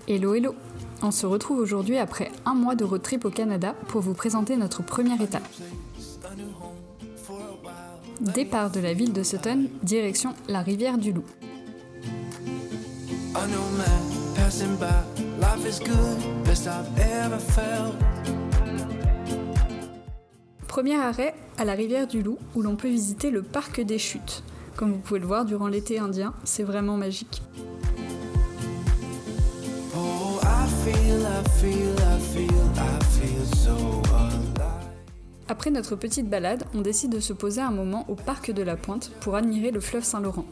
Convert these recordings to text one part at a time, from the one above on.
Hello hello! On se retrouve aujourd'hui après un mois de road trip au Canada pour vous présenter notre première étape. Départ de la ville de Sutton, direction la rivière du Loup. Premier arrêt à la rivière du Loup où l'on peut visiter le parc des chutes. Comme vous pouvez le voir durant l'été indien, c'est vraiment magique. Après notre petite balade, on décide de se poser un moment au parc de la Pointe pour admirer le fleuve Saint-Laurent.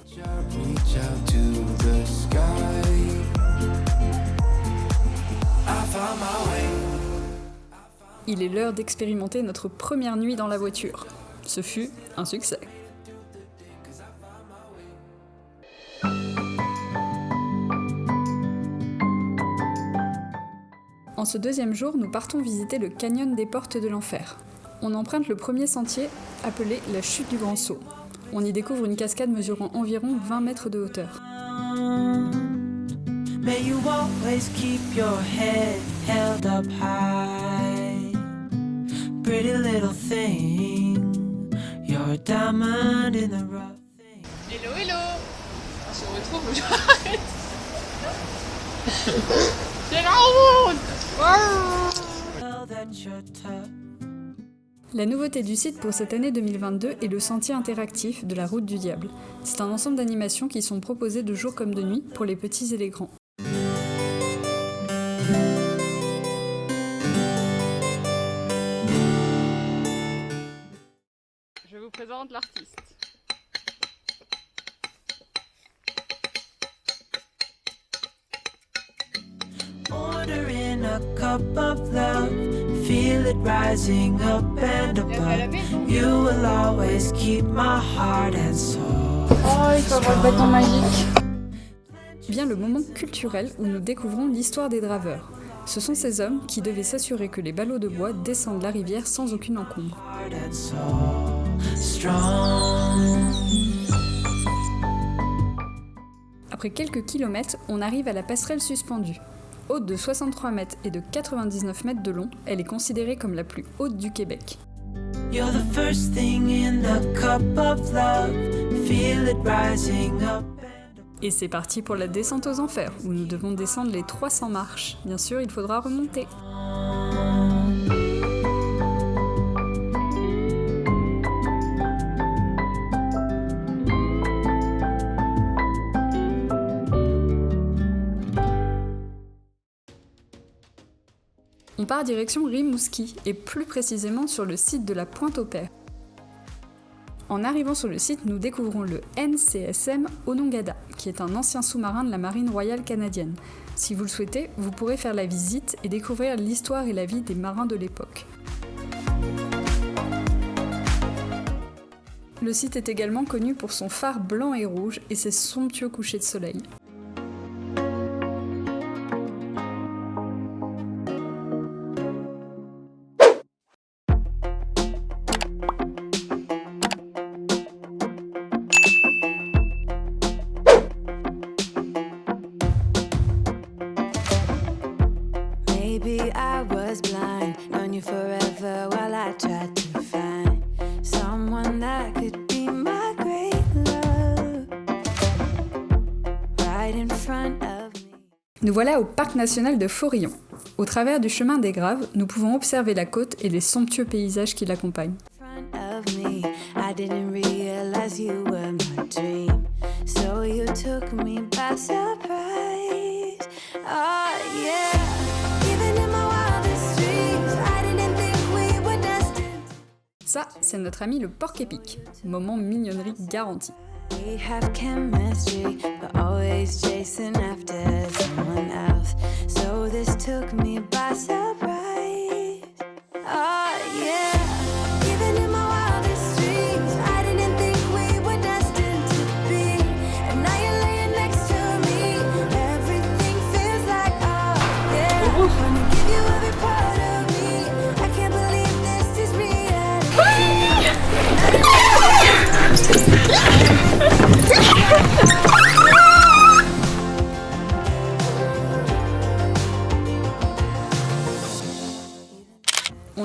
Il est l'heure d'expérimenter notre première nuit dans la voiture. Ce fut un succès. En ce deuxième jour, nous partons visiter le canyon des Portes de l'Enfer. On emprunte le premier sentier, appelé la chute du Grand Saut. On y découvre une cascade mesurant environ 20 mètres de hauteur. May you always keep your head held up high. Pretty little thing, you're a diamond in the rough. Hello, hello. On se retrouve aujourd'hui. C'est la route. La nouveauté du site pour cette année 2022 est le sentier interactif de la route du diable. C'est un ensemble d'animations qui sont proposées de jour comme de nuit pour les petits et les grands. Je vous présente l'artiste. Ordering a cup of love, feel it rising up and above. You will always keep my heart and soul. Oh, il faut avoir le bâton magique. Vient le moment culturel où nous découvrons l'histoire des draveurs. Ce sont ces hommes qui devaient s'assurer que les ballots de bois descendent la rivière sans aucune encombre. Après quelques kilomètres, on arrive à la passerelle suspendue. Haute de 63 mètres et de 99 mètres de long, elle est considérée comme la plus haute du Québec. Et c'est parti pour la descente aux enfers, où nous devons descendre les 300 marches. Bien sûr, il faudra remonter. On part direction Rimouski, et plus précisément sur le site de la Pointe-au-Père. En arrivant sur le site, nous découvrons le NCSM Onondaga, qui est un ancien sous-marin de la Marine royale canadienne. Si vous le souhaitez, vous pourrez faire la visite et découvrir l'histoire et la vie des marins de l'époque. Le site est également connu pour son phare blanc et rouge et ses somptueux couchers de soleil. Maybe I was blind, known you forever while I tried to find someone that could be my great love right in front of me. Nous voilà au parc national de Forillon. Au travers du chemin des Graves, nous pouvons observer la côte et les somptueux paysages qui l'accompagnent. I didn't realize you were my dream, so you took me by surprise. Oh yeah. Ça, c'est notre ami le porc épic. Moment mignonnerie garanti. We have chemistry, but always chasing after someone else. So this took me by surprise. Oh yeah. Even in my wildest dreams, I didn't think we were destined to be. And now you're laying next to me. Everything feels like oh yeah. Wanna give you every part of me. I can't believe this is reality.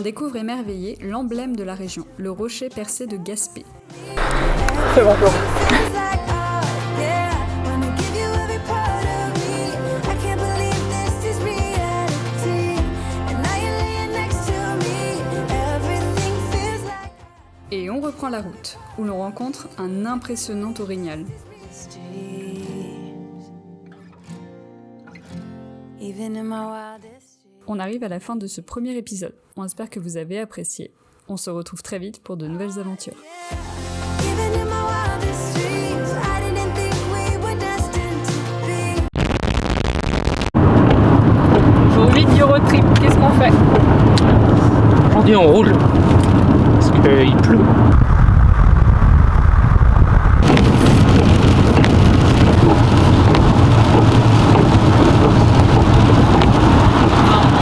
On découvre émerveillé l'emblème de la région, le rocher percé de Gaspé. Très bon plan. Feels like art, yeah. Wanna give you every part of me. I can't believe this is reality. And now you're laying next to me. Everything feels like Et on reprend la route, où l'on rencontre un impressionnant orignal. these dreams. Even in my wildest dreams. On arrive à la fin de ce premier épisode. On espère que vous avez apprécié. On se retrouve très vite pour de nouvelles aventures. Even in my wildest dreams, I didn't think we were destined to be. Jour 8 du road trip, qu'est-ce qu'on fait? Aujourd'hui on roule, parce qu'il pleut.